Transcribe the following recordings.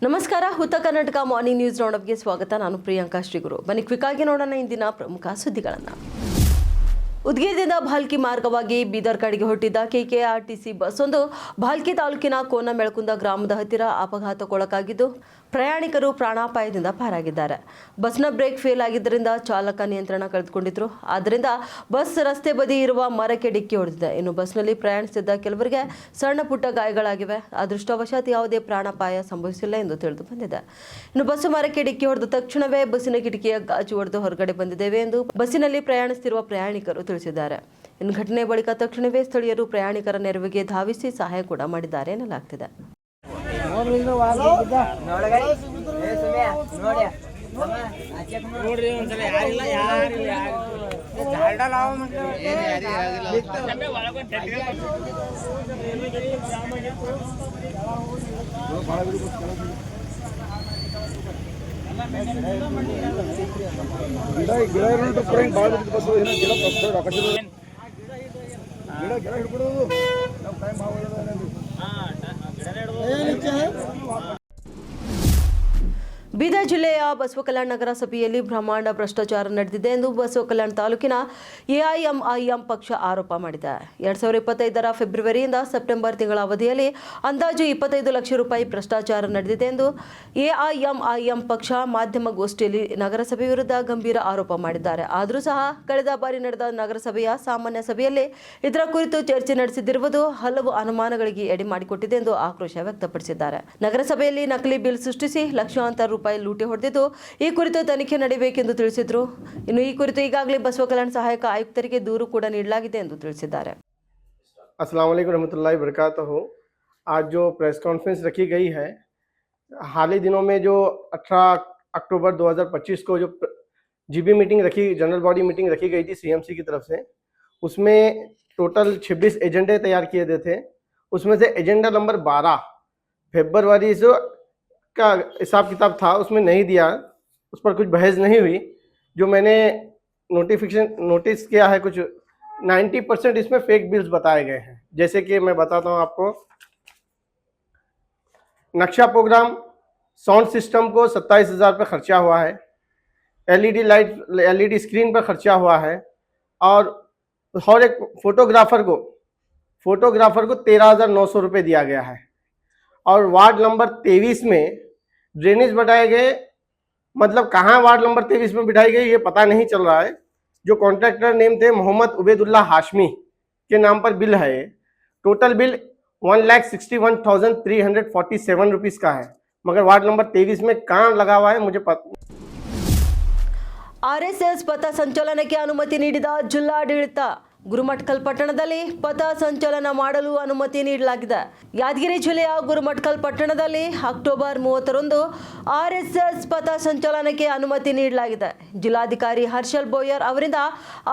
ನಮಸ್ಕಾರ. ಉತ್ತರ Karnataka morning news ರೌಂಡಪ್ಗೆ ಸ್ವಾಗತ. ನಾನು ಪ್ರಿಯಾಂಕಾ ಶ್ರೀಗುರು. ಬನ್ನಿ ಕ್ವಿಕ್ ಆಗಿ ನೋಡೋಣ ಇಂದಿನ ಪ್ರಮುಖ ಸುದ್ದಿಗಳನ್ನು. ಉದ್ಗೀರದಿಂದ ಭಾಲ್ಕಿ ಮಾರ್ಗವಾಗಿ ಬೀದರ್ ಕಡೆಗೆ ಹೊರಟಿದ್ದ ಕೆಕೆಆರ್ಟಿಸಿ ಬಸ್ ಒಂದು ಭಾಲ್ಕಿ ತಾಲೂಕಿನ ಕೋನ ಮೆಳಕುಂದ ಗ್ರಾಮದ ಹತ್ತಿರ ಅಪಘಾತಕ್ಕೊಳಗಾಗಿದ್ದು ಪ್ರಯಾಣಿಕರು ಪ್ರಾಣಾಪಾಯದಿಂದ ಪಾರಾಗಿದ್ದಾರೆ. ಬಸ್ನ ಬ್ರೇಕ್ ಫೇಲ್ ಆಗಿದ್ದರಿಂದ ಚಾಲಕ ನಿಯಂತ್ರಣ ಕಳೆದುಕೊಂಡಿದ್ರು. ಆದ್ದರಿಂದ ಬಸ್ ರಸ್ತೆ ಬದಿ ಇರುವ ಮರಕ್ಕೆ ಡಿಕ್ಕಿ ಹೊಡೆದಿದೆ. ಇನ್ನು ಬಸ್ನಲ್ಲಿ ಪ್ರಯಾಣಿಸುತ್ತಿದ್ದ ಕೆಲವರಿಗೆ ಸಣ್ಣ ಪುಟ್ಟ ಗಾಯಗಳಾಗಿವೆ. ಅದೃಷ್ಟವಶಾತ್ ಯಾವುದೇ ಪ್ರಾಣಾಪಾಯ ಸಂಭವಿಸಿಲ್ಲ ಎಂದು ತಿಳಿದು ಬಂದಿದೆ. ಇನ್ನು ಬಸ್ಸು ಮರಕ್ಕೆ ಡಿಕ್ಕಿ ಹೊಡೆದ ತಕ್ಷಣವೇ ಬಸ್ಸಿನ ಕಿಟಕಿಯ ಗಾಜು ಒಡೆದು ಹೊರಗಡೆ ಬಂದಿದ್ದೇವೆ ಎಂದು ಬಸ್ಸಿನಲ್ಲಿ ಪ್ರಯಾಣಿಸುತ್ತಿರುವ ಪ್ರಯಾಣಿಕರು ತಿಳಿಸಿದ್ದಾರೆ. ಇನ್ನು ಘಟನೆ ಬಳಿಕ ತಕ್ಷಣವೇ ಸ್ಥಳೀಯರು ಪ್ರಯಾಣಿಕರ ನೆರವಿಗೆ ಧಾವಿಸಿ ಸಹಾಯ ಕೂಡ ಮಾಡಿದ್ದಾರೆ ಎನ್ನಲಾಗ್ತಿದೆ. ಬೀದರ್ ಜಿಲ್ಲೆಯ ಬಸವಕಲ್ಯಾಣ ನಗರಸಭೆಯಲ್ಲಿ ಬ್ರಹ್ಮಾಂಡ ಭ್ರಷ್ಟಾಚಾರ ನಡೆದಿದೆ ಎಂದು ಬಸವಕಲ್ಯಾಣ ತಾಲೂಕಿನ ಎಐಎಂಐಎಂ ಪಕ್ಷ ಆರೋಪ ಮಾಡಿದೆ. 2025ರ ಫೆಬ್ರವರಿಯಿಂದ ಸೆಪ್ಟೆಂಬರ್ ತಿಂಗಳ ಅವಧಿಯಲ್ಲಿ ಅಂದಾಜು 25 ಲಕ್ಷ ರೂಪಾಯಿ ಭ್ರಷ್ಟಾಚಾರ ನಡೆದಿದೆ ಎಂದು ಎಐಎಂಐಎಂ ಪಕ್ಷ ಮಾಧ್ಯಮಗೋಷ್ಠಿಯಲ್ಲಿ ನಗರಸಭೆ ವಿರುದ್ಧ ಗಂಭೀರ ಆರೋಪ ಮಾಡಿದ್ದಾರೆ. ಆದರೂ ಸಹ ಕಳೆದ ಬಾರಿ ನಡೆದ ನಗರಸಭೆಯ ಸಾಮಾನ್ಯ ಸಭೆಯಲ್ಲಿ ಇದರ ಕುರಿತು ಚರ್ಚೆ ನಡೆಸಿದಿರುವುದು ಹಲವು ಅನುಮಾನಗಳಿಗೆ ಎಡೆ ಮಾಡಿಕೊಟ್ಟಿದೆ ಎಂದು ಆಕ್ರೋಶ ವ್ಯಕ್ತಪಡಿಸಿದ್ದಾರೆ. ನಗರಸಭೆಯಲ್ಲಿ ನಕಲಿ ಬಿಲ್ ಸೃಷ್ಟಿಸಿ ಲಕ್ಷಾಂತರ ರೂಪಾಯಿ ಲೂಟಿ ಹೊಡೆದಿದ್ದು ಈ ಕುರಿತು ತನಿಖೆ ನಡೆಯಬೇಕೆಂದು ತಿಳಿಸಿದರು. ಇನ್ನು ಈ ಕುರಿತು ಈಗಾಗಲೇ ಬಸವಕಲ್ಯಾಣ ಸಹಾಯಕ ಆಯುಕ್ತರಿಗೆ ದೂರು ಕೂಡ ನೀಡಲಾಗಿದೆ ಎಂದು ತಿಳಿಸಿದ್ದಾರೆ. अस्सलाम वालेकुम रहमतुल्लाहि वबरकातुहू। आज जो प्रेस कॉन्फ्रेंस रखी गई है, हाल ही दिनों में जो 18 अक्टूबर 2025 को जो जीबी मीटिंग रखी, जनरल बॉडी मीटिंग रखी गई थी सीएमसी की तरफ से, उसमें टोटल 26 एजेंडे तैयार किए गए थे। उसमें से एजेंडा नंबर 12 फरवरी से का हिसाब किताब था, उसमें नहीं दिया, उस पर कुछ बहस नहीं हुई। जो मैंने नोटिस किया है, कुछ 90% इसमें फेक बिल्स बताए गए हैं। जैसे कि मैं बताता हूँ आपको, नक्शा प्रोग्राम साउंड सिस्टम को 27,000 पर खर्चा हुआ है, एलईडी लाइट एलईडी स्क्रीन पर खर्चा हुआ है, और एक फोटोग्राफर को 13,900 रुपये दिया गया है। और वार्ड नंबर 23 में ड्रेनेज बढ़ाए गए, मतलब कहाँ वार्ड नंबर 23 में बिठाई गई ये पता नहीं चल रहा है। जो कॉन्ट्रैक्टर नेम थे मोहम्मद उबैदुल्ला हाशमी के नाम पर बिल है। टोटल बिल 1,61,347 रुपीज़ का है, मगर वार्ड नंबर 23 में कहाँ लगा हुआ है मुझे पता। ಆರ್ಎಸ್ಎಸ್ ಪಥ ಸಂಚಲನಕ್ಕೆ ಅನುಮತಿ ನೀಡಿದ ಜಿಲ್ಲಾಡಳಿತ. ಗುರುಮಠಕಲ್ ಪಟ್ಟಣದಲ್ಲಿ ಪಥ ಸಂಚಲನ ಮಾಡಲು ಅನುಮತಿ ನೀಡಲಾಗಿದೆ. ಯಾದಗಿರಿ ಜಿಲ್ಲೆಯ ಗುರುಮಠಕಲ್ ಪಟ್ಟಣದಲ್ಲಿ ಅಕ್ಟೋಬರ್ 30ರಂದು ಆರ್ಎಸ್ಎಸ್ ಪಥ ಸಂಚಲನಕ್ಕೆ ಅನುಮತಿ ನೀಡಲಾಗಿದೆ. ಜಿಲ್ಲಾಧಿಕಾರಿ ಹರ್ಷಲ್ ಬೋಯರ್ ಅವರಿಂದ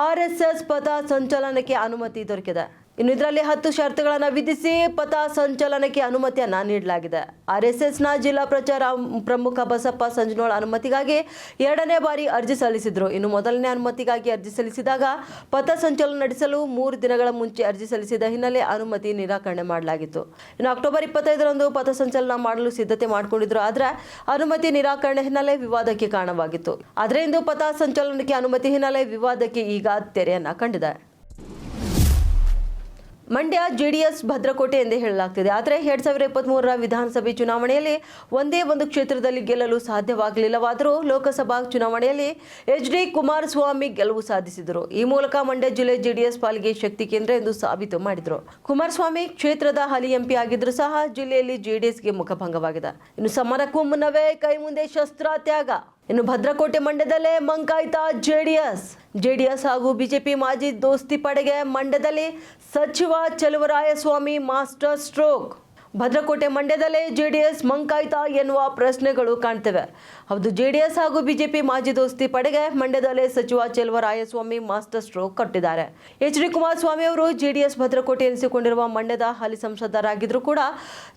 ಆರ್ಎಸ್ಎಸ್ ಪಥ ಸಂಚಲನಕ್ಕೆ ಅನುಮತಿ ದೊರಕಿದೆ. ಇನ್ನು ಇದರಲ್ಲಿ 10 ಷರತ್ತುಗಳನ್ನು ವಿಧಿಸಿ ಪಥ ಸಂಚಲನಕ್ಕೆ ಅನುಮತಿಯನ್ನ ನೀಡಲಾಗಿದೆ. ಆರ್ಎಸ್ಎಸ್ನ ಜಿಲ್ಲಾ ಪ್ರಚಾರ ಪ್ರಮುಖ ಬಸಪ್ಪ ಸಂಜನೋಳ್ ಅನುಮತಿಗಾಗಿ 2ನೇ ಬಾರಿ ಅರ್ಜಿ ಸಲ್ಲಿಸಿದ್ರು. ಇನ್ನು ಮೊದಲನೇ ಅನುಮತಿಗಾಗಿ ಅರ್ಜಿ ಸಲ್ಲಿಸಿದಾಗ ಪಥ ಸಂಚಲನ ನಡೆಸಲು 3 ದಿನಗಳ ಮುಂಚೆ ಅರ್ಜಿ ಸಲ್ಲಿಸಿದ ಹಿನ್ನೆಲೆ ಅನುಮತಿ ನಿರಾಕರಣೆ ಮಾಡಲಾಗಿತ್ತು. ಇನ್ನು ಅಕ್ಟೋಬರ್ 25ರಂದು ಪಥ ಸಂಚಲನ ಮಾಡಲು ಸಿದ್ಧತೆ ಮಾಡಿಕೊಂಡಿದ್ರು. ಆದರೆ ಅನುಮತಿ ನಿರಾಕರಣೆ ಹಿನ್ನೆಲೆ ವಿವಾದಕ್ಕೆ ಕಾರಣವಾಗಿತ್ತು. ಆದರೆ ಇಂದು ಪಥ ಸಂಚಲನಕ್ಕೆ ಅನುಮತಿ ಹಿನ್ನೆಲೆ ವಿವಾದಕ್ಕೆ ಈಗ ತೆರೆಯನ್ನ ಕಂಡಿದೆ. ಮಂಡ್ಯ ಜೆಡಿಎಸ್ ಭದ್ರಕೋಟೆ ಎಂದೇ ಹೇಳಲಾಗ್ತಿದೆ. ಆದರೆ 2023ರ ವಿಧಾನಸಭೆ ಚುನಾವಣೆಯಲ್ಲಿ ಒಂದೇ ಒಂದು ಕ್ಷೇತ್ರದಲ್ಲಿ ಗೆಲ್ಲಲು ಸಾಧ್ಯವಾಗಲಿಲ್ಲವಾದರೂ ಲೋಕಸಭಾ ಚುನಾವಣೆಯಲ್ಲಿ ಎಚ್.ಡಿ. ಕುಮಾರಸ್ವಾಮಿ ಗೆಲುವು ಸಾಧಿಸಿದರು. ಈ ಮೂಲಕ ಮಂಡ್ಯ ಜಿಲ್ಲೆ ಜೆಡಿಎಸ್ ಪಾಲಿಗೆ ಶಕ್ತಿ ಕೇಂದ್ರ ಎಂದು ಸಾಬೀತು ಮಾಡಿದರು. ಕುಮಾರಸ್ವಾಮಿ ಕ್ಷೇತ್ರದ ಹಾಲಿ ಎಂಪಿ ಆಗಿದ್ದರೂ ಸಹ ಜಿಲ್ಲೆಯಲ್ಲಿ ಜೆಡಿಎಸ್ಗೆ ಮುಖಭಂಗವಾಗಿದೆ. ಇನ್ನು ಸಮರಕ್ಕೂ ಮುನ್ನವೇ ಕೈ ಮುಂದೆ ಶಸ್ತ್ರ ತ್ಯಾಗ. ಇನ್ನು ಭದ್ರಕೋಟೆ ಮಂಡ್ಯದಲ್ಲೇ ಮಂಕಾಯ್ತಾ ಜೆಡಿಎಸ್ ಹಾಗೂ ಬಿಜೆಪಿ ಮಾಜಿ ದೋಸ್ತಿ ಪಡೆಗೆ ಮಂಡ್ಯದಲ್ಲಿ ಸಚಿವ ಚೆಲುವರಾಯಸ್ವಾಮಿ ಮಾಸ್ಟರ್ ಸ್ಟ್ರೋಕ್. ಭದ್ರಕೋಟೆ ಮಂಡ್ಯದಲ್ಲೇ ಜೆಡಿಎಸ್ ಮಂಕಾಯ್ತಾ ಎನ್ನುವ ಪ್ರಶ್ನೆಗಳು ಕಾಣ್ತವೆ. ಹೌದು, ಜೆಡಿಎಸ್ ಹಾಗೂ ಬಿಜೆಪಿ ಮಾಜಿ ದೋಸ್ತಿ ಪಡೆಗೆ ಮಂಡ್ಯದಲ್ಲೇ ಸಚಿವ ಚೆಲುವರಾಯಸ್ವಾಮಿ ಮಾಸ್ಟರ್ ಸ್ಟ್ರೋಕ್ ಕೊಟ್ಟಿದ್ದಾರೆ. ಎಚ್.ಡಿ. ಕುಮಾರಸ್ವಾಮಿ ಅವರು ಜೆಡಿಎಸ್ ಭದ್ರಕೋಟೆ ಎನಿಸಿಕೊಂಡಿರುವ ಮಂಡ್ಯದ ಹಾಲಿ ಸಂಸದರಾಗಿದ್ದರೂ ಕೂಡ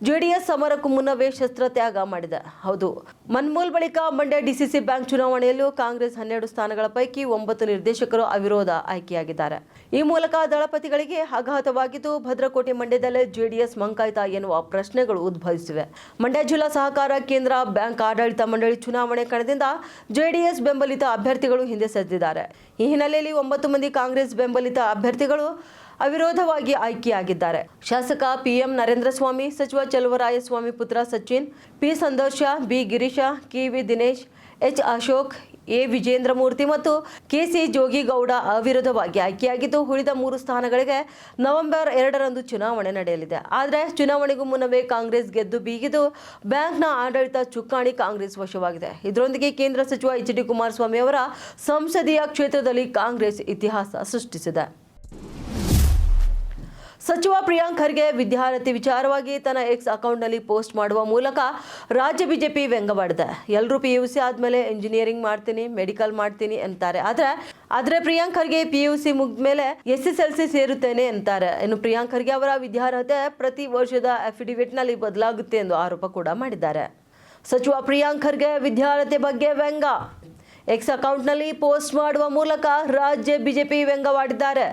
ಜೆಡಿಎಸ್ ಸಮರಕ್ಕೂ ಮುನ್ನವೇ ಶಸ್ತ್ರ ತ್ಯಾಗ ಮಾಡಿದೆ. ಹೌದು, ಮನ್ಮೂಲ್ ಬಳಿಕ ಮಂಡ್ಯ ಡಿಸಿಸಿ ಬ್ಯಾಂಕ್ ಚುನಾವಣೆಯಲ್ಲೂ ಕಾಂಗ್ರೆಸ್ 12 ಸ್ಥಾನಗಳ ಪೈಕಿ 9 ನಿರ್ದೇಶಕರು ಅವಿರೋಧ ಆಯ್ಕೆಯಾಗಿದ್ದಾರೆ. ಈ ಮೂಲಕ ದಳಪತಿಗಳಿಗೆ ಆಘಾತವಾಗಿದ್ದು ಭದ್ರಕೋಟೆ ಮಂಡ್ಯದಲ್ಲೇ ಜೆಡಿಎಸ್ ಮಂಕಾಯ್ತಾ ಎನ್ನುವ ಪ್ರಶ್ನೆಗಳು ಉದ್ಭವಿಸಿವೆ. ಮಂಡ್ಯ ಜಿಲ್ಲಾ ಸಹಕಾರ ಕೇಂದ್ರ ಬ್ಯಾಂಕ್ ಆಡಳಿತ ಮಂಡಳಿ ಚುನಾವಣೆ ಕಣದಿಂದ ಜೆಡಿಎಸ್ ಬೆಂಬಲಿತ ಅಭ್ಯರ್ಥಿಗಳು ಹಿಂದೆ ಸರಿದಿದ್ದಾರೆ. ಈ ಹಿನ್ನೆಲೆಯಲ್ಲಿ 9 ಮಂದಿ ಕಾಂಗ್ರೆಸ್ ಬೆಂಬಲಿತ ಅಭ್ಯರ್ಥಿಗಳು ಅವಿರೋಧವಾಗಿ ಆಯ್ಕೆಯಾಗಿದ್ದಾರೆ. ಶಾಸಕ ಪಿಎಂ ನರೇಂದ್ರ ಸ್ವಾಮಿ, ಸಚಿವ ಚಲುವರಾಯಸ್ವಾಮಿ ಪುತ್ರ Sachin, P Sandarsh, B Girisha, K V Dinesh, H Ashok, A Vijendra Murthy ಮತ್ತು ಕೆಸಿ ಜೋಗಿಗೌಡ ಅವಿರೋಧವಾಗಿ ಆಯ್ಕೆಯಾಗಿದ್ದು, ಉಳಿದ 3 ಸ್ಥಾನಗಳಿಗೆ ನವೆಂಬರ್ 2ರಂದು ಚುನಾವಣೆ ನಡೆಯಲಿದೆ. ಆದರೆ ಚುನಾವಣೆಗೂ ಮುನ್ನವೇ ಕಾಂಗ್ರೆಸ್ ಗೆದ್ದು ಬೀಗಿದ್ದು ಬ್ಯಾಂಕ್ನ ಆಡಳಿತ ಚುಕ್ಕಾಣಿ ಕಾಂಗ್ರೆಸ್ ವಶವಾಗಿದೆ. ಇದರೊಂದಿಗೆ ಕೇಂದ್ರ ಸಚಿವ ಎಚ್.ಡಿ. ಕುಮಾರಸ್ವಾಮಿ ಅವರ ಸಂಸದೀಯ ಕ್ಷೇತ್ರದಲ್ಲಿ ಕಾಂಗ್ರೆಸ್ ಇತಿಹಾಸ ಸೃಷ್ಟಿಸಿದೆ. ಸಚಿವ ಪ್ರಿಯಾಂಕ್ ಖರ್ಗೆ ವಿದ್ಯಾರ್ಥಿ ವಿಚಾರವಾಗಿ ತನ್ನ ಎಕ್ಸ್ ಅಕೌಂಟ್ನಲ್ಲಿ ಪೋಸ್ಟ್ ಮಾಡುವ ಮೂಲಕ ರಾಜ್ಯ ಬಿಜೆಪಿ ವ್ಯಂಗ್ಯವಾಡಿದೆ. ಎಲ್ಲರೂ PUC ಆದಮೇಲೆ ಇಂಜಿನಿಯರಿಂಗ್ ಮಾಡ್ತೀನಿ, ಮೆಡಿಕಲ್ ಮಾಡ್ತೀನಿ ಅಂತಾರೆ. ಆದರೆ ಪ್ರಿಯಾಂಕ್ ಖರ್ಗೆ PUC ಮುಗಿದ ಮೇಲೆ SSLC ಸೇರುತ್ತೇನೆ ಅಂತಾರೆ. ಇನ್ನು ಪ್ರಿಯಾಂಕ್ ಖರ್ಗೆ ಅವರ ವಿದ್ಯಾರ್ಹತೆ ಪ್ರತಿ ವರ್ಷದ ಅಫಿಡವಿಟ್ನಲ್ಲಿ ಬದಲಾಗುತ್ತೆ ಎಂದು ಆರೋಪ ಕೂಡ ಮಾಡಿದ್ದಾರೆ. ಸಚಿವ ಪ್ರಿಯಾಂಕ್ ಖರ್ಗೆ ವಿದ್ಯಾರ್ಹತೆ ಬಗ್ಗೆ ವ್ಯಂಗ್ಯ. ಎಕ್ಸ್ ಅಕೌಂಟ್ನಲ್ಲಿ ಪೋಸ್ಟ್ ಮಾಡುವ ಮೂಲಕ ರಾಜ್ಯ ಬಿಜೆಪಿ ವ್ಯಂಗ್ಯವಾಡಿದ್ದಾರೆ.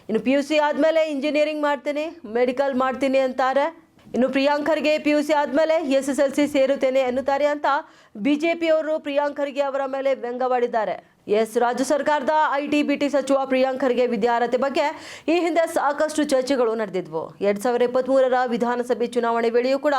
ಇನ್ನು PUC ಆದಮೇಲೆ ಇಂಜಿನಿಯರಿಂಗ್ ಮಾಡ್ತೀನಿ, ಮೆಡಿಕಲ್ ಮಾಡ್ತೀನಿ ಅಂತಾರೆ. ಇನ್ನು ಪ್ರಿಯಾಂಕ್ ಖರ್ಗೆ PUC ಆದಮೇಲೆ SSLC ಸೇರುತ್ತೇನೆ ಎನ್ನುತ್ತಾರೆ ಅಂತ ಬಿಜೆಪಿಯವರು ಪ್ರಿಯಾಂಕ್ ಖರ್ಗೆ ಅವರ ಮೇಲೆ ವ್ಯಂಗ್ಯವಾಡಿದ್ದಾರೆ. ರಾಜ್ಯ ಸರ್ಕಾರದ IT-BT ಸಚಿವ ಪ್ರಿಯಾಂಕ್ ಖರ್ಗೆ ವಿದ್ಯಾರ್ಹತೆ ಬಗ್ಗೆ ಈ ಹಿಂದೆ ಸಾಕಷ್ಟು ಚರ್ಚೆಗಳು ನಡೆದಿದ್ವು. 2023ರ ವಿಧಾನಸಭೆ ಚುನಾವಣೆ ವೇಳೆಯೂ ಕೂಡ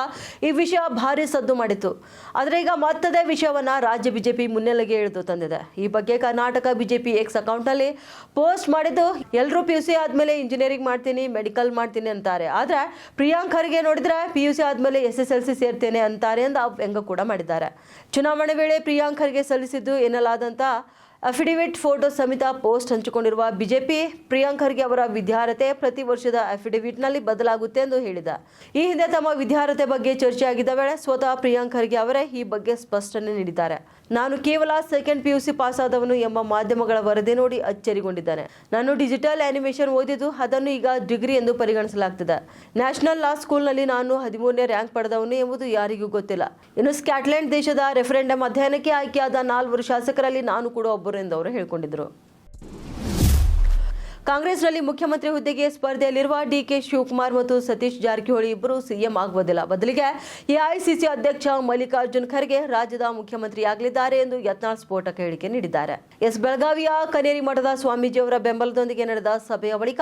ಈ ವಿಷಯ ಭಾರಿ ಸದ್ದು ಮಾಡಿತ್ತು. ಆದರೆ ಈಗ ಮತ್ತದೇ ವಿಷಯವನ್ನ ರಾಜ್ಯ ಬಿಜೆಪಿ ಮುನ್ನೆಲೆಗೆ ಎಳೆದು ತಂದಿದೆ. ಈ ಬಗ್ಗೆ ಕರ್ನಾಟಕ ಬಿಜೆಪಿ ಎಕ್ಸ್ ಅಕೌಂಟ್ನಲ್ಲಿ ಪೋಸ್ಟ್ ಮಾಡಿದ್ದು, ಎಲ್ಲರೂ PUC ಆದಮೇಲೆ ಇಂಜಿನಿಯರಿಂಗ್ ಮಾಡ್ತೀನಿ, ಮೆಡಿಕಲ್ ಮಾಡ್ತೀನಿ ಅಂತಾರೆ. ಆದರೆ ಪ್ರಿಯಾಂಕ್ ಖರ್ಗೆ ನೋಡಿದ್ರೆ PUC ಆದಮೇಲೆ SSLC ಸೇರ್ತೇನೆ ಅಂತಾರೆ ಎಂದು ವ್ಯಂಗ್ಯ ಕೂಡ ಮಾಡಿದ್ದಾರೆ. ಚುನಾವಣೆ ವೇಳೆ ಪ್ರಿಯಾಂಕ್ ಖರ್ಗೆ ಸಲ್ಲಿಸಿದ್ದು ಎನ್ನಲಾದಂಥ ಅಫಿಡವಿಟ್ ಫೋಟೋ ಸಮೇತ ಪೋಸ್ಟ್ ಹಂಚಿಕೊಂಡಿರುವ ಬಿಜೆಪಿ ಪ್ರಿಯಾಂಕ್ ಖರ್ಗೆ ಅವರ ವಿದ್ಯಾರ್ಹತೆ ಪ್ರತಿ ವರ್ಷದ ಅಫಿಡವಿಟ್ನಲ್ಲಿ ಬದಲಾಗುತ್ತೆ ಎಂದು ಹೇಳಿದೆ. ಈ ಹಿಂದೆ ತಮ್ಮ ವಿದ್ಯಾರ್ಹತೆ ಬಗ್ಗೆ ಚರ್ಚೆಯಾಗಿದ್ದ ವೇಳೆ ಸ್ವತಃ ಪ್ರಿಯಾಂಕ್ ಖರ್ಗೆ ಅವರೇ ಈ ಬಗ್ಗೆ ಸ್ಪಷ್ಟನೆ ನೀಡಿದ್ದಾರೆ. ನಾನು ಕೇವಲ ಸೆಕೆಂಡ್ PUC ಪಾಸ್ ಆದವನು ಎಂಬ ಮಾಧ್ಯಮಗಳ ವರದಿ ನೋಡಿ ಅಚ್ಚರಿಗೊಂಡಿದ್ದಾನೆ. ನಾನು ಡಿಜಿಟಲ್ ಆನಿಮೇಷನ್ ಓದಿದ್ದು ಅದನ್ನು ಈಗ ಡಿಗ್ರಿ ಎಂದು ಪರಿಗಣಿಸಲಾಗ್ತಿದೆ. ನ್ಯಾಷನಲ್ ಲಾ ಸ್ಕೂಲ್ನಲ್ಲಿ ನಾನು 13ನೇ ರ್ಯಾಂಕ್ ಪಡೆದವನು ಎಂಬುದು ಯಾರಿಗೂ ಗೊತ್ತಿಲ್ಲ. ಇನ್ನು ಸ್ಕಾಟ್ಲೆಂಡ್ ದೇಶದ ರೆಫರೆಂಡಮ್ ಅಧ್ಯಯನಕ್ಕೆ ಆಯ್ಕೆಯಾದ 4 ಶಾಸಕರಲ್ಲಿ ನಾನು ಕೂಡ ಒಬ್ಬರು ಎಂದು ಅವರು ಹೇಳಿಕೊಂಡಿದ್ದರು. ಕಾಂಗ್ರೆಸ್ನಲ್ಲಿ ಮುಖ್ಯಮಂತ್ರಿ ಹುದ್ದೆಗೆ ಸ್ಪರ್ಧೆಯಲ್ಲಿರುವ ಡಿಕೆ ಶಿವಕುಮಾರ್ ಮತ್ತು ಸತೀಶ್ ಜಾರಕಿಹೊಳಿ ಇಬ್ಬರು ಸಿಎಂ ಆಗುವುದಿಲ್ಲ. ಬದಲಿಗೆ AICC ಅಧ್ಯಕ್ಷ ಮಲ್ಲಿಕಾರ್ಜುನ್ ಖರ್ಗೆ ರಾಜ್ಯದ ಮುಖ್ಯಮಂತ್ರಿಯಾಗಲಿದ್ದಾರೆ ಎಂದು ಯತ್ನಾಳ್ ಸ್ಫೋಟಕ ಹೇಳಿಕೆ ನೀಡಿದ್ದಾರೆ. ಬೆಳಗಾವಿಯ ಕನೇರಿ ಮಠದ ಸ್ವಾಮೀಜಿಯವರ ಬೆಂಬಲದೊಂದಿಗೆ ನಡೆದ ಸಭೆಯ ಬಳಿಕ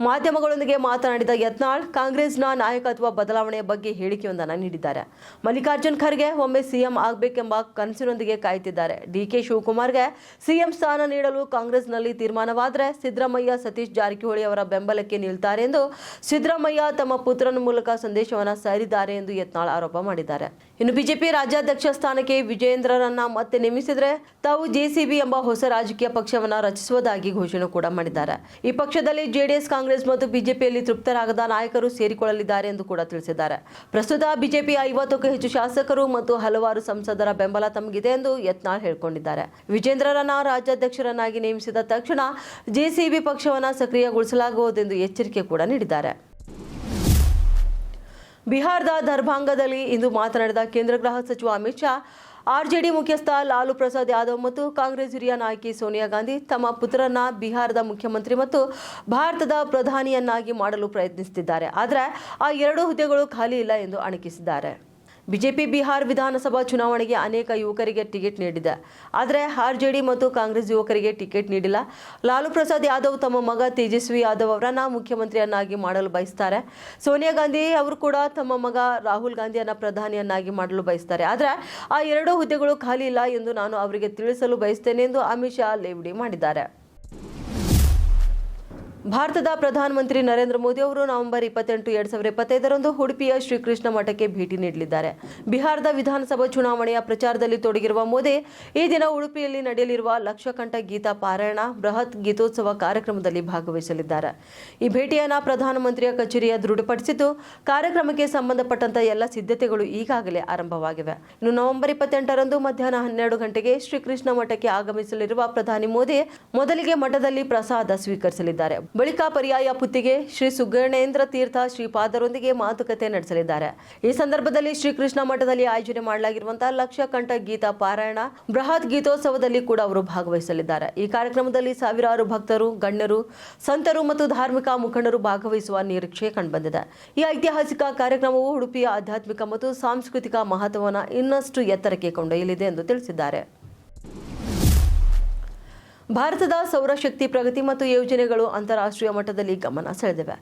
ಮಾಧ್ಯಮಗಳೊಂದಿಗೆ ಮಾತನಾಡಿದ ಯತ್ನಾಳ್, ಕಾಂಗ್ರೆಸ್ನ ನಾಯಕತ್ವ ಬದಲಾವಣೆಯ ಬಗ್ಗೆ ಹೇಳಿಕೆಯೊಂದನ್ನು ನೀಡಿದ್ದಾರೆ. ಮಲ್ಲಿಕಾರ್ಜುನ್ ಖರ್ಗೆ ಒಮ್ಮೆ ಸಿಎಂ ಆಗಬೇಕೆಂಬ ಕನಸಿನೊಂದಿಗೆ ಕಾಯುತ್ತಿದ್ದಾರೆ. ಡಿಕೆ ಶಿವಕುಮಾರ್ಗೆ ಸಿಎಂ ಸ್ಥಾನ ನೀಡಲು ಕಾಂಗ್ರೆಸ್ನಲ್ಲಿ ತೀರ್ಮಾನವಾದರೆ ಸಿದ್ದರಾಮಯ್ಯ, ಸತೀಶ್ ಜಾರಕಿಹೊಳಿ ಅವರ ಬೆಂಬಲಕ್ಕೆ ನಿಲ್ತಾರೆ ಎಂದು ಸಿದ್ದರಾಮಯ್ಯ ತಮ್ಮ ಪುತ್ರನ ಮೂಲಕ ಸಂದೇಶವನ್ನು ಸಾರಿದ್ದಾರೆ ಎಂದು ಯತ್ನಾಳ್ ಆರೋಪ ಮಾಡಿದ್ದಾರೆ. ಇನ್ನು ಬಿಜೆಪಿ ರಾಜ್ಯಾಧ್ಯಕ್ಷ ಸ್ಥಾನಕ್ಕೆ ವಿಜೇಂದ್ರರನ್ನ ಮತ್ತೆ ನೇಮಿಸಿದರೆ ತಾವು JCB ಎಂಬ ಹೊಸ ರಾಜಕೀಯ ಪಕ್ಷವನ್ನು ರಚಿಸುವುದಾಗಿ ಘೋಷಣೆ ಕೂಡ ಮಾಡಿದ್ದಾರೆ. ಈ ಪಕ್ಷದಲ್ಲಿ JDS, ಕಾಂಗ್ರೆಸ್ ಮತ್ತು ಬಿಜೆಪಿಯಲ್ಲಿ ತೃಪ್ತರಾಗದ ನಾಯಕರು ಸೇರಿಕೊಳ್ಳಲಿದ್ದಾರೆ ಎಂದು ಕೂಡ ತಿಳಿಸಿದ್ದಾರೆ. ಪ್ರಸ್ತುತ ಬಿಜೆಪಿ 50ಕ್ಕೂ ಹೆಚ್ಚು ಶಾಸಕರು ಮತ್ತು ಹಲವಾರು ಸಂಸದರ ಬೆಂಬಲ ತಮಗಿದೆ ಎಂದು ಯತ್ನಾಳ್ ಹೇಳಿಕೊಂಡಿದ್ದಾರೆ. ವಿಜೇಂದ್ರರನ್ನ ರಾಜ್ಯಾಧ್ಯಕ್ಷರನ್ನಾಗಿ ನೇಮಿಸಿದ ತಕ್ಷಣ JCB ಪಕ್ಷವನ್ನು ಸಕ್ರಿಯಗೊಳಿಸಲಾಗುವುದೆಂದು ಎಚ್ಚರಿಕೆ ಕೂಡ ನೀಡಿದ್ದಾರೆ. ಬಿಹಾರದ ದರ್ಭಾಂಗದಲ್ಲಿ ಇಂದು ಮಾತನಾಡಿದ ಕೇಂದ್ರ ಗೃಹ ಸಚಿವ ಅಮಿತ್ ಶಾ, RJD ಮುಖ್ಯಸ್ಥ ಲಾಲು ಪ್ರಸಾದ್ ಯಾದವ್ ಮತ್ತು ಕಾಂಗ್ರೆಸ್ ಹಿರಿಯ ನಾಯಕಿ ಸೋನಿಯಾ ಗಾಂಧಿ ತಮ್ಮ ಪುತ್ರರನ್ನ ಬಿಹಾರದ ಮುಖ್ಯಮಂತ್ರಿ ಮತ್ತು ಭಾರತದ ಪ್ರಧಾನಿಯನ್ನಾಗಿ ಮಾಡಲು ಪ್ರಯತ್ನಿಸುತ್ತಿದ್ದಾರೆ. ಆದರೆ ಆ 2 ಹುದ್ದೆಗಳು ಖಾಲಿ ಇಲ್ಲ ಎಂದು ಅಣಕಿಸಿದ್ದಾರೆ. ಬಿಜೆಪಿ ಬಿಹಾರ ವಿಧಾನಸಭಾ ಚುನಾವಣೆಗೆ ಅನೇಕ ಯುವಕರಿಗೆ ಟಿಕೆಟ್ ನೀಡಿದೆ. ಆದರೆ RJD ಮತ್ತು ಕಾಂಗ್ರೆಸ್ ಯುವಕರಿಗೆ ಟಿಕೆಟ್ ನೀಡಿಲ್ಲ. ಲಾಲು ಪ್ರಸಾದ್ ಯಾದವ್ ತಮ್ಮ ಮಗ ತೇಜಸ್ವಿ ಯಾದವ್ ಅವರನ್ನ ಮುಖ್ಯಮಂತ್ರಿಯನ್ನಾಗಿ ಮಾಡಲು ಬಯಸ್ತಾರೆ. ಸೋನಿಯಾ ಗಾಂಧಿ ಅವರು ಕೂಡ ತಮ್ಮ ಮಗ ರಾಹುಲ್ ಗಾಂಧಿಯನ್ನ ಪ್ರಧಾನಿಯನ್ನಾಗಿ ಮಾಡಲು ಬಯಸ್ತಾರೆ. ಆದರೆ ಆ 2 ಹುದ್ದೆಗಳು ಖಾಲಿ ಇಲ್ಲ ಎಂದು ನಾನು ಅವರಿಗೆ ತಿಳಿಸಲು ಬಯಸ್ತೇನೆ ಎಂದು ಅಮಿತ್ ಶಾ ಲೇವಡಿ ಮಾಡಿದ್ದಾರೆ. ಭಾರತದ ಪ್ರಧಾನಮಂತ್ರಿ ನರೇಂದ್ರ ಮೋದಿ ಅವರು ನವೆಂಬರ್ 28, 2025ರಂದು ಉಡುಪಿಯ ಶ್ರೀಕೃಷ್ಣ ಮಠಕ್ಕೆ ಭೇಟಿ ನೀಡಲಿದ್ದಾರೆ. ಬಿಹಾರದ ವಿಧಾನಸಭಾ ಚುನಾವಣೆಯ ಪ್ರಚಾರದಲ್ಲಿ ತೊಡಗಿರುವ ಮೋದಿ ಈ ದಿನ ಉಡುಪಿಯಲ್ಲಿ ನಡೆಯಲಿರುವ ಲಕ್ಷಕಂಠ ಗೀತಾ ಪಾರಾಯಣ ಬೃಹತ್ ಗೀತೋತ್ಸವ ಕಾರ್ಯಕ್ರಮದಲ್ಲಿ ಭಾಗವಹಿಸಲಿದ್ದಾರೆ. ಈ ಭೇಟಿಯನ್ನು ಪ್ರಧಾನಮಂತ್ರಿಯ ಕಚೇರಿಯ ದೃಢಪಡಿಸಿದ್ದು, ಕಾರ್ಯಕ್ರಮಕ್ಕೆ ಸಂಬಂಧಪಟ್ಟಂತ ಎಲ್ಲ ಸಿದ್ಧತೆಗಳು ಈಗಾಗಲೇ ಆರಂಭವಾಗಿವೆ. ಇನ್ನು ನವೆಂಬರ್ 28ರಂದು ಮಧ್ಯಾಹ್ನ 12 ಗಂಟೆಗೆ ಶ್ರೀಕೃಷ್ಣ ಮಠಕ್ಕೆ ಆಗಮಿಸಲಿರುವ ಪ್ರಧಾನಿ ಮೋದಿ ಮೊದಲಿಗೆ ಮಠದಲ್ಲಿ ಪ್ರಸಾದ ಸ್ವೀಕರಿಸಲಿದ್ದಾರೆ. ಬಳಿಕ ಪರ್ಯಾಯ ಪುತ್ತಿಗೆ ಶ್ರೀ ಸುಗಣೇಂದ್ರ ತೀರ್ಥ ಶ್ರೀಪಾದರೊಂದಿಗೆ ಮಾತುಕತೆ ನಡೆಸಲಿದ್ದಾರೆ. ಈ ಸಂದರ್ಭದಲ್ಲಿ ಶ್ರೀಕೃಷ್ಣ ಮಠದಲ್ಲಿ ಆಯೋಜನೆ ಮಾಡಲಾಗಿರುವಂತಹ ಲಕ್ಷಕಂಠ ಗೀತಾ ಪಾರಾಯಣ ಬೃಹತ್ ಗೀತೋತ್ಸವದಲ್ಲಿ ಕೂಡ ಅವರು ಭಾಗವಹಿಸಲಿದ್ದಾರೆ. ಈ ಕಾರ್ಯಕ್ರಮದಲ್ಲಿ ಸಾವಿರಾರು ಭಕ್ತರು, ಗಣ್ಯರು, ಸಂತರು ಮತ್ತು ಧಾರ್ಮಿಕ ಮುಖಂಡರು ಭಾಗವಹಿಸುವ ನಿರೀಕ್ಷೆ ಕಂಡುಬಂದಿದೆ. ಈ ಐತಿಹಾಸಿಕ ಕಾರ್ಯಕ್ರಮವು ಉಡುಪಿಯ ಆಧ್ಯಾತ್ಮಿಕ ಮತ್ತು ಸಾಂಸ್ಕೃತಿಕ ಮಹತ್ವವನ್ನು ಇನ್ನಷ್ಟು ಎತ್ತರಕ್ಕೆ ಕೊಂಡೊಯ್ಯಲಿದೆ ಎಂದು ತಿಳಿಸಿದ್ದಾರೆ. ಭಾರತದ ಸೌರಶಕ್ತಿ ಪ್ರಗತಿ ಮತ್ತು ಯೋಜನೆಗಳು ಅಂತಾರಾಷ್ಟ್ರೀಯ ಮಟ್ಟದಲ್ಲಿ ಗಮನ ಸೆಳೆದಿವೆ.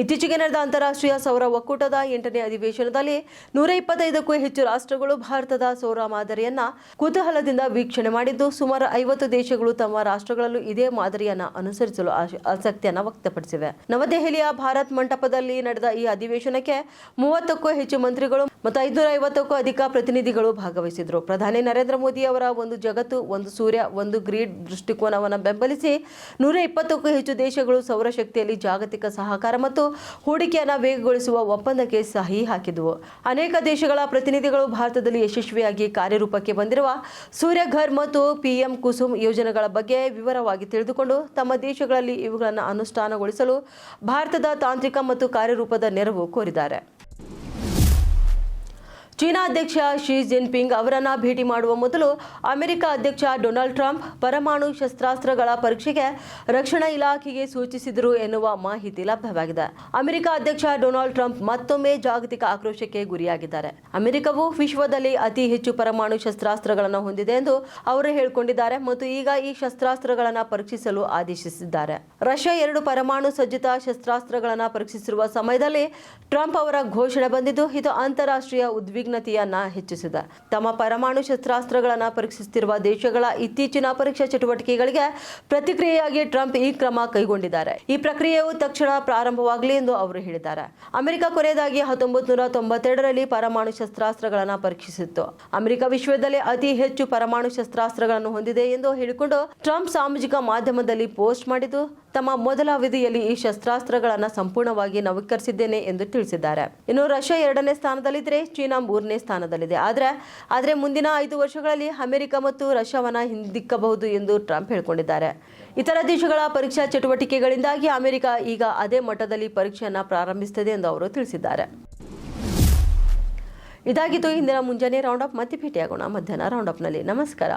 ಇತ್ತೀಚೆಗೆ ನಡೆದ ಅಂತಾರಾಷ್ಟ್ರೀಯ ಸೌರ ಒಕ್ಕೂಟದ 8ನೇ ಅಧಿವೇಶನದಲ್ಲಿ 125ಕ್ಕೂ ಹೆಚ್ಚು ರಾಷ್ಟ್ರಗಳು ಭಾರತದ ಸೌರ ಮಾದರಿಯನ್ನ ಕುತೂಹಲದಿಂದ ವೀಕ್ಷಣೆ ಮಾಡಿದ್ದು, ಸುಮಾರು 50 ದೇಶಗಳು ತಮ್ಮ ರಾಷ್ಟ್ರಗಳಲ್ಲೂ ಇದೇ ಮಾದರಿಯನ್ನ ಅನುಸರಿಸಲು ಆಸಕ್ತಿಯನ್ನು ವ್ಯಕ್ತಪಡಿಸಿವೆ. ನವದೆಹಲಿಯ ಭಾರತ್ ಮಂಟಪದಲ್ಲಿ ನಡೆದ ಈ ಅಧಿವೇಶನಕ್ಕೆ 30ಕ್ಕೂ ಹೆಚ್ಚು ಮಂತ್ರಿಗಳು ಮತ್ತು 550ಕ್ಕೂ ಅಧಿಕ ಪ್ರತಿನಿಧಿಗಳು ಭಾಗವಹಿಸಿದರು. ಪ್ರಧಾನಿ ನರೇಂದ್ರ ಮೋದಿ ಅವರ ಒಂದು ಜಗತ್ತು, ಒಂದು ಸೂರ್ಯ, ಒಂದು ಗ್ರಿಡ್ ದೃಷ್ಟಿಕೋನವನ್ನು ಬೆಂಬಲಿಸಿ 120ಕ್ಕೂ ಹೆಚ್ಚು ದೇಶಗಳು ಸೌರಶಕ್ತಿಯಲ್ಲಿ ಜಾಗತಿಕ ಸಹಕಾರ ಮತ್ತು ಹೂಡಿಕೆಯನ್ನು ವೇಗಗೊಳಿಸುವ ಒಪ್ಪಂದಕ್ಕೆ ಸಹಿ ಹಾಕಿದವು. ಅನೇಕ ದೇಶಗಳ ಪ್ರತಿನಿಧಿಗಳು ಭಾರತದಲ್ಲಿ ಯಶಸ್ವಿಯಾಗಿ ಕಾರ್ಯರೂಪಕ್ಕೆ ಬಂದಿರುವ ಸೂರ್ಯಘರ್ ಮತ್ತು PM ಕುಸುಮ್ ಯೋಜನೆಗಳ ಬಗ್ಗೆ ವಿವರವಾಗಿ ತಿಳಿದುಕೊಂಡು ತಮ್ಮ ದೇಶಗಳಲ್ಲಿ ಇವುಗಳನ್ನು ಅನುಷ್ಠಾನಗೊಳಿಸಲು ಭಾರತದ ತಾಂತ್ರಿಕ ಮತ್ತು ಕಾರ್ಯರೂಪದ ನೆರವು ಕೋರಿದ್ದಾರೆ. ಚೀನಾ ಅಧ್ಯಕ್ಷ ಶಿ ಜಿನ್ಪಿಂಗ್ ಅವರನ್ನ ಭೇಟಿ ಮಾಡುವ ಮೊದಲು ಅಮೆರಿಕ ಅಧ್ಯಕ್ಷ ಡೊನಾಲ್ಡ್ ಟ್ರಂಪ್ ಪರಮಾಣು ಶಸ್ತ್ರಾಸ್ತ್ರಗಳ ಪರೀಕ್ಷೆಗೆ ರಕ್ಷಣಾ ಇಲಾಖೆಗೆ ಸೂಚಿಸಿದರು ಎನ್ನುವ ಮಾಹಿತಿ ಲಭ್ಯವಾಗಿದೆ. ಅಮೆರಿಕ ಅಧ್ಯಕ್ಷ ಡೊನಾಲ್ಡ್ ಟ್ರಂಪ್ ಮತ್ತೊಮ್ಮೆ ಜಾಗತಿಕ ಆಕ್ರೋಶಕ್ಕೆ ಗುರಿಯಾಗಿದ್ದಾರೆ. ಅಮೆರಿಕವು ವಿಶ್ವದಲ್ಲಿ ಅತಿ ಹೆಚ್ಚು ಪರಮಾಣು ಶಸ್ತ್ರಾಸ್ತ್ರಗಳನ್ನು ಹೊಂದಿದೆ ಎಂದು ಅವರು ಹೇಳಿಕೊಂಡಿದ್ದಾರೆ ಮತ್ತು ಈಗ ಈ ಶಸ್ತ್ರಾಸ್ತ್ರಗಳನ್ನು ಪರೀಕ್ಷಿಸಲು ಆದೇಶಿಸಿದ್ದಾರೆ. ರಷ್ಯಾ 2 ಪರಮಾಣು ಸಜ್ಜಿತ ಶಸ್ತ್ರಾಸ್ತ್ರಗಳನ್ನು ಪರೀಕ್ಷಿಸಿರುವ ಸಮಯದಲ್ಲಿ ಟ್ರಂಪ್ ಅವರ ಘೋಷಣೆ ಬಂದಿದ್ದು, ಇದು ಅಂತಾರಾಷ್ಟ್ರೀಯ ಉದ್ವಿಗ್ನತೆಯನ್ನ ಹೆಚ್ಚಿಸಿದೆ. ತಮ್ಮ ಪರಮಾಣು ಶಸ್ತ್ರಾಸ್ತ್ರಗಳನ್ನು ಪರೀಕ್ಷಿಸುತ್ತಿರುವ ದೇಶಗಳ ಇತ್ತೀಚಿನ ಪರೀಕ್ಷಾ ಚಟುವಟಿಕೆಗಳಿಗೆ ಪ್ರತಿಕ್ರಿಯೆಯಾಗಿ ಟ್ರಂಪ್ ಈ ಕ್ರಮ ಕೈಗೊಂಡಿದ್ದಾರೆ. ಈ ಪ್ರಕ್ರಿಯೆಯು ತಕ್ಷಣ ಪ್ರಾರಂಭವಾಗಲಿ ಎಂದು ಅವರು ಹೇಳಿದ್ದಾರೆ. ಅಮೆರಿಕ ಕೊನೆಯದಾಗಿ 1992ರಲ್ಲಿ ಪರಮಾಣು ಶಸ್ತ್ರಾಸ್ತ್ರಗಳನ್ನು ಪರೀಕ್ಷಿಸಿತ್ತು. ಅಮೆರಿಕ ವಿಶ್ವದಲ್ಲೇ ಅತಿ ಹೆಚ್ಚು ಪರಮಾಣು ಶಸ್ತ್ರಾಸ್ತ್ರಗಳನ್ನು ಹೊಂದಿದೆ ಎಂದು ಹೇಳಿಕೊಂಡು ಟ್ರಂಪ್ ಸಾಮಾಜಿಕ ಮಾಧ್ಯಮದಲ್ಲಿ ಪೋಸ್ಟ್ ಮಾಡಿದ್ದು, ತಮ್ಮ ಮೊದಲ ಅವಧಿಯಲ್ಲಿ ಈ ಶಸ್ತ್ರಾಸ್ತ್ರಗಳನ್ನು ಸಂಪೂರ್ಣವಾಗಿ ನವೀಕರಿಸಿದ್ದೇನೆ ಎಂದು ತಿಳಿಸಿದ್ದಾರೆ. ಇನ್ನು ರಷ್ಯಾ 2ನೇ ಸ್ಥಾನದಲ್ಲಿದ್ದರೆ ಚೀನಾ 3ನೇ ಸ್ಥಾನದಲ್ಲಿದೆ. ಆದರೆ ಮುಂದಿನ 5 ವರ್ಷಗಳಲ್ಲಿ ಅಮೆರಿಕ ಮತ್ತು ರಷ್ಯಾವನ್ನ ಹಿಂದಿಕ್ಕಬಹುದು ಎಂದು ಟ್ರಂಪ್ ಹೇಳಿಕೊಂಡಿದ್ದಾರೆ. ಇತರ ದೇಶಗಳ ಪರೀಕ್ಷಾ ಚಟುವಟಿಕೆಗಳಿಂದಾಗಿ ಅಮೆರಿಕ ಈಗ ಅದೇ ಮಟ್ಟದಲ್ಲಿ ಪರೀಕ್ಷೆಯನ್ನು ಪ್ರಾರಂಭಿಸುತ್ತದೆ ಎಂದು ಅವರು ತಿಳಿಸಿದ್ದಾರೆ. ಇದಾಗಿತ್ತು ಇಂದಿನ ಮುಂಜಾನೆ ರೌಂಡ್ ಅಪ್. ಮತ್ತೆ ಭೇಟಿಯಾಗೋಣ ಮಧ್ಯಾಹ್ನ ರೌಂಡ್ ಅಪ್ನಲ್ಲಿ. ನಮಸ್ಕಾರ.